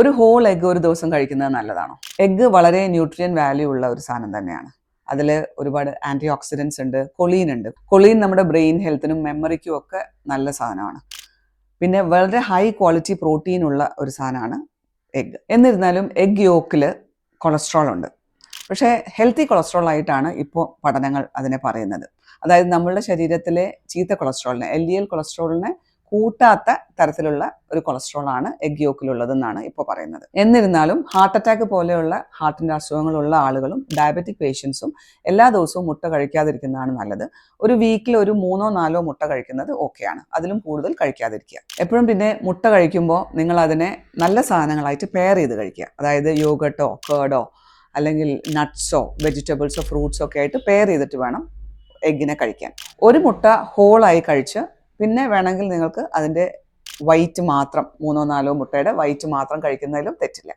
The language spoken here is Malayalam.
ഒരു ഹോൾ എഗ്ഗ് ഒരു ദിവസം കഴിക്കുന്നത് നല്ലതാണോ? എഗ്ഗ് വളരെ ന്യൂട്രിയൻ വാല്യൂ ഉള്ള ഒരു സാധനം തന്നെയാണ്. അതിൽ ഒരുപാട് ആൻറ്റി ഓക്സിഡൻസ് ഉണ്ട്, കൊളീൻ ഉണ്ട്. കൊളീൻ നമ്മുടെ ബ്രെയിൻ ഹെൽത്തിനും മെമ്മറിക്കും ഒക്കെ നല്ല സാധനമാണ്. പിന്നെ വളരെ ഹൈ ക്വാളിറ്റി പ്രോട്ടീൻ ഉള്ള ഒരു സാധനമാണ് എഗ്ഗ്. എന്നിരുന്നാലും എഗ്ഗ് യോക്കിൽ കൊളസ്ട്രോൾ ഉണ്ട്. പക്ഷേ ഹെൽത്തി കൊളസ്ട്രോൾ ആയിട്ടാണ് ഇപ്പോൾ പഠനങ്ങൾ അതിനെ പറയുന്നത്. അതായത് നമ്മളുടെ ശരീരത്തിലെ ചീത്ത കൊളസ്ട്രോളിനെ, LDL കൊളസ്ട്രോളിനെ കൂട്ടാത്ത തരത്തിലുള്ള ഒരു കൊളസ്ട്രോൾ ആണ് എഗ് യോക്കിലുള്ളതെന്നാണ് ഇപ്പോൾ പറയുന്നത്. എന്നിരുന്നാലും ഹാർട്ട് അറ്റാക്ക് പോലെയുള്ള ഹാർട്ടിൻ്റെ അസുഖങ്ങളുള്ള ആളുകളും ഡയബറ്റിക് പേഷ്യൻസും എല്ലാ ദിവസവും മുട്ട കഴിക്കാതിരിക്കുന്നതാണ് നല്ലത്. ഒരു വീക്കിൽ ഒരു 3-4 മുട്ട കഴിക്കുന്നത് ഓക്കെയാണ്. അതിലും കൂടുതൽ കഴിക്കാതിരിക്കുക. എപ്പോഴും പിന്നെ മുട്ട കഴിക്കുമ്പോൾ നിങ്ങൾ അതിനെ നല്ല സാധനങ്ങളായിട്ട് പെയർ ചെയ്ത് കഴിക്കുക. അതായത് യോഗട്ടോ കേർഡോ അല്ലെങ്കിൽ നട്ട്സോ വെജിറ്റബിൾസോ ഫ്രൂട്ട്സോ ഒക്കെ ആയിട്ട് പെയർ ചെയ്തിട്ട് വേണം എഗ്ഗിനെ കഴിക്കാൻ. ഒരു മുട്ട ഹോളായി കഴിച്ച് പിന്നെ വേണമെങ്കിൽ നിങ്ങൾക്ക് അതിൻ്റെ വൈറ്റ് മാത്രം 3-4 മുട്ടയുടെ വൈറ്റ് മാത്രം കഴിക്കുന്നതിലും തെറ്റില്ല.